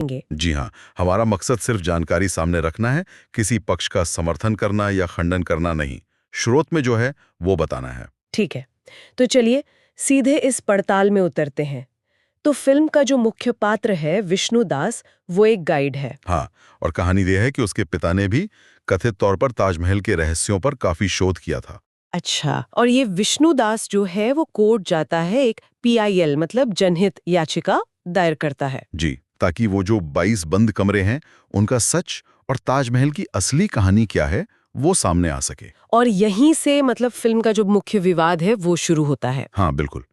जी हाँ, हमारा मकसद सिर्फ जानकारी सामने रखना है, किसी पक्ष का समर्थन करना या खंडन करना नहीं। स्रोत में जो है वो बताना है। ठीक है, तो चलिए सीधे इस पड़ताल में उतरते हैं। तो फिल्म का जो मुख्य पात्र है विष्णु दास, वो एक गाइड है। हाँ, और कहानी ये है कि उसके पिता ने भी कथित तौर पर ताजमहल के रहस्यों पर काफी शोध किया था। अच्छा, और ये विष्णु दास जो है वो कोर्ट जाता है, एक PIL मतलब जनहित याचिका दायर करता है। जी, ताकि वो जो 22 बंद कमरे हैं, उनका सच और ताजमहल की असली कहानी क्या है, वो सामने आ सके। और यहीं से मतलब फिल्म का जो मुख्य विवाद है वो शुरू होता है। हाँ, बिल्कुल।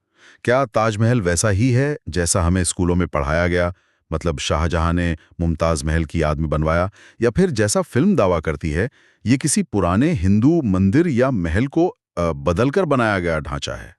क्या ताजमहल वैसा ही है जैसा हमें स्कूलों में पढ़ाया गया, मतलब शाहजहां ने मुमताज महल की याद में बनवाया, या फिर जैसा फिल्म दावा करती है ये किसी पुराने हिंदू मंदिर या महल को बदलकर बनाया गया ढांचा है?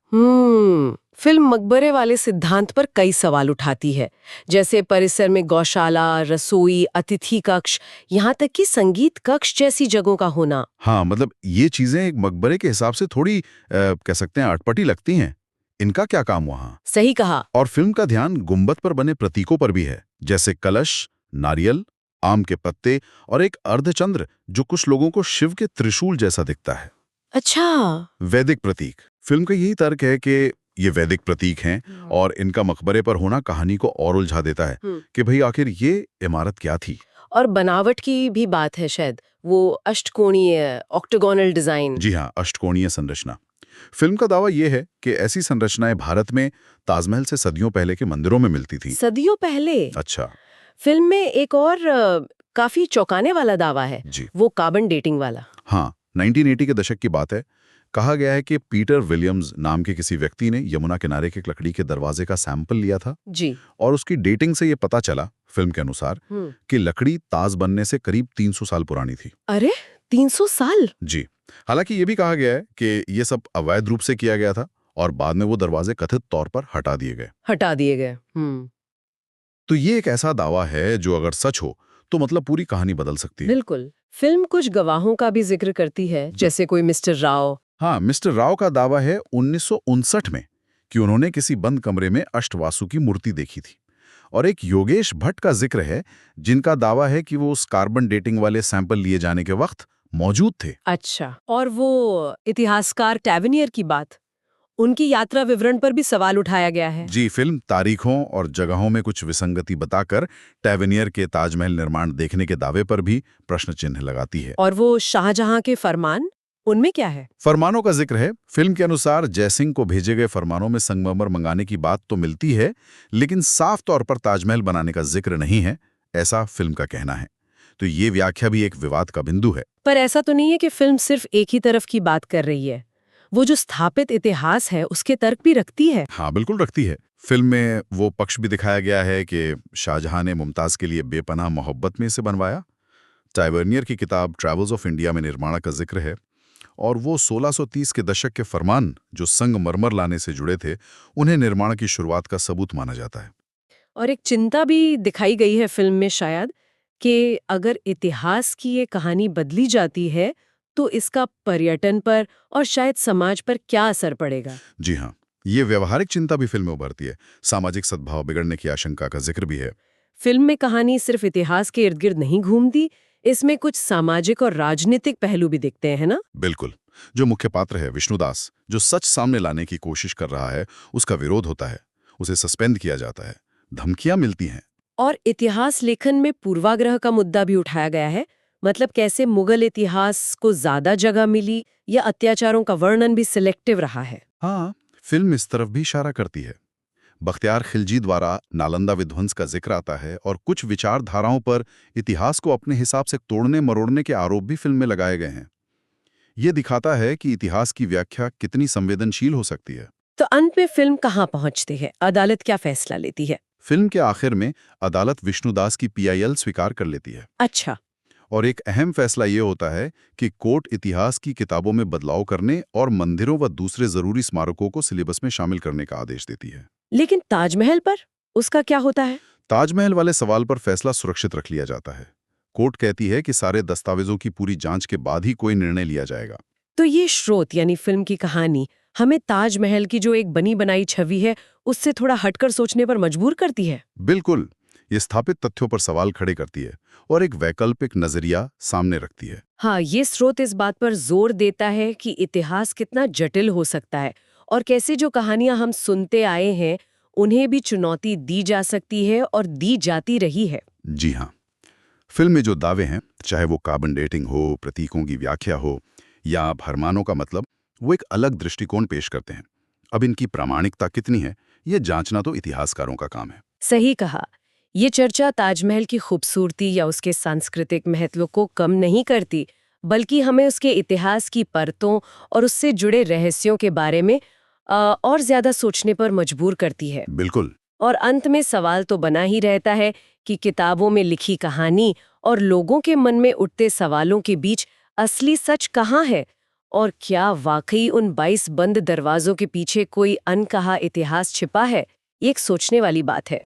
फिल्म मकबरे वाले सिद्धांत पर कई सवाल उठाती है, जैसे परिसर में गौशाला, रसोई, अतिथि कक्ष, यहाँ तक कि संगीत कक्ष जैसी जगहों का होना। हाँ, मतलब ये चीजें एक मकबरे के हिसाब से थोड़ी कह सकते हैं अटपटी लगती हैं। इनका क्या काम वहाँ? सही कहा। और फिल्म का ध्यान गुंबद पर बने प्रतीकों पर भी है, जैसे कलश, नारियल, आम के पत्ते और एक अर्धचंद्र जो कुछ लोगों को शिव के त्रिशूल जैसा दिखता है। अच्छा। वैदिक प्रतीक। फिल्म का यही तर्क है कि ये वैदिक प्रतीक हैं और इनका मकबरे पर होना कहानी को और उलझा देता है कि भाई आखिर ये इमारत क्या थी। और बनावट की भी बात है, शायद वो अष्टकोणीय ऑक्टागोनल डिजाइन। जी हाँ, अष्टकोणीय संरचना। फिल्म का दावा यह है कि ऐसी संरचनाएं भारत में ताजमहल से सदियों पहले के मंदिरों में मिलती थी। सदियों पहले? अच्छा। फिल्म में एक और काफी चौंकाने वाला दावा है, जी वो कार्बन डेटिंग वाला। हाँ, 1980 के दशक की बात है। कहा गया है कि पीटर विलियम्स नाम के किसी व्यक्ति ने यमुना किनारे के एक लकड़ी के दरवाजे का सैंपल लिया था जी। और उसकी डेटिंग से ये पता चला, फिल्म के अनुसार, कि लकड़ी ताज बनने से करीब 300 साल पुरानी थी। अरे 300 साल? जी। हालांकि ये भी कहा गया है कि ये सब अवैध रूप से किया गया था और बाद में वो दरवाजे कथित तौर पर हटा दिए गए। हटा दिए गए। तो ये एक ऐसा दावा है जो अगर सच हो तो मतलब पूरी कहानी बदल सकती है। बिल्कुल। फिल्म कुछ गवाहों का भी जिक्र करती है, जैसे कोई मिस्टर राव। हाँ, मिस्टर राव का दावा है 1959 में कि उन्होंने किसी बंद कमरे में अष्टवासु की मूर्ति देखी थी। और एक योगेश भट्ट का जिक्र है जिनका दावा है कि वो उस कार्बन डेटिंग वाले सैंपल लिए जाने के वक्त मौजूद थे। अच्छा, और वो इतिहासकार टैवनियर की बात, उनकी यात्रा विवरण पर भी सवाल उठाया गया है। जी, फिल्म तारीखों और जगहों में कुछ विसंगति बताकर टैवनियर के ताजमहल निर्माण देखने के दावे पर भी प्रश्न चिन्ह लगाती है। और वो शाहजहां के फरमान, उनमें क्या है? फरमानों का जिक्र है। फिल्म के अनुसार जयसिंह को भेजे गए फरमानों में संगमरमर मंगाने की बात तो मिलती है, लेकिन साफ तौर पर ताजमहल बनाने का जिक्र नहीं है, ऐसा फिल्म का कहना है। तो ये व्याख्या भी एक विवाद का बिंदु है। पर ऐसा तो नहीं है कि फिल्म सिर्फ एक ही तरफ की बात कर रही है, वो जो स्थापित इतिहास है उसके तर्क भी रखती है। हाँ, बिल्कुल रखती है। फिल्म में वो पक्ष भी दिखाया गया है कि शाहजहां ने मुमताज के लिए बेपनाह मोहब्बत में इसे बनवाया। टाइवर्नियर की किताब ट्रैवल्स ऑफ इंडिया में निर्माण का जिक्र है और वो 1630 के दशक के फरमान जो संगमरमर लाने से जुड़े थे, उन्हें निर्माण की शुरुआत का सबूत माना जाता है। और एक चिंता भी दिखाई गई है फिल्म में, शायद कि अगर इतिहास की ये कहानी बदली जाती है तो इसका पर्यटन पर और शायद समाज पर क्या असर पड़ेगा। जी हाँ, ये व्यवहारिक चिंता भी फिल्म में उभरती है। सामाजिक सद्भाव बिगड़ने की आशंका का जिक्र भी है। फिल्म में कहानी सिर्फ इतिहास के इर्द गिर्द नहीं घूमती, इसमें कुछ सामाजिक और राजनीतिक पहलू भी दिखते हैं, है ना? बिल्कुल। जो मुख्य पात्र है विष्णुदास, जो सच सामने लाने की कोशिश कर रहा है, उसका विरोध होता है, उसे सस्पेंड किया जाता है, धमकियां मिलती हैं। और इतिहास लेखन में पूर्वाग्रह का मुद्दा भी उठाया गया है, मतलब कैसे मुगल इतिहास को ज्यादा जगह मिली या अत्याचारों का वर्णन भी सिलेक्टिव रहा है। हाँ, फिल्म इस तरफ भी इशारा करती है। बख्तियार खिलजी द्वारा नालंदा विध्वंस का जिक्र आता है और कुछ विचारधाराओं पर इतिहास को अपने हिसाब से तोड़ने मरोड़ने के आरोप भी फिल्म में लगाए गए हैं। ये दिखाता है कि इतिहास की व्याख्या कितनी संवेदनशील हो सकती है। तो अंत में फिल्म कहाँ पहुंचती है? अदालत क्या फैसला लेती है? फिल्म के आखिर में अदालत विष्णुदास की PIL स्वीकार कर लेती है अच्छा। और एक अहम फैसला ये होता है कि कोर्ट इतिहास की किताबों में बदलाव करने और मंदिरों व दूसरे जरूरी स्मारकों को सिलेबस में शामिल करने का आदेश देती है। लेकिन ताजमहल पर उसका क्या होता है? ताजमहल वाले सवाल पर फैसला सुरक्षित रख लिया जाता है। कोर्ट कहती है कि सारे दस्तावेजों की पूरी जांच के बाद ही कोई निर्णय लिया जाएगा। तो ये स्रोत यानी फिल्म की कहानी हमें ताजमहल की जो एक बनी बनाई छवि है उससे थोड़ा हटकर सोचने पर मजबूर करती है। बिल्कुल। ये स्थापित तथ्यों पर सवाल खड़े करती है और एक वैकल्पिक नजरिया सामने रखती है। हाँ, ये स्रोत इस बात पर जोर देता है कि इतिहास कितना जटिल हो सकता है और कैसे जो कहानियां हम सुनते आए हैं उन्हें भी चुनौती दी जा सकती है और दी जाती रही है। जी हाँ, फिल्म में जो दावे हैं, चाहे वो कार्बन डेटिंग हो, प्रतीकों की व्याख्या हो या भरमानों का मतलब, वो एक अलग दृष्टिकोण पेश करते हैं। अब इनकी प्रामाणिकता कितनी है, ये जांचना तो इतिहासकारों का काम है। सही कहा। ये चर्चा ताजमहल की खूबसूरती या उसके सांस्कृतिक महत्व को कम नहीं करती, बल्कि हमें उसके इतिहास की परतों और उससे जुड़े रहस्यों के बारे में और ज्यादा सोचने पर मजबूर करती है। बिल्कुल। और अंत में सवाल तो बना ही रहता है कि किताबों में लिखी कहानी और लोगों के मन में उठते सवालों के बीच असली सच कहाँ है, और क्या वाकई उन 22 बंद दरवाजों के पीछे कोई अनकहा इतिहास छिपा है। ये एक सोचने वाली बात है।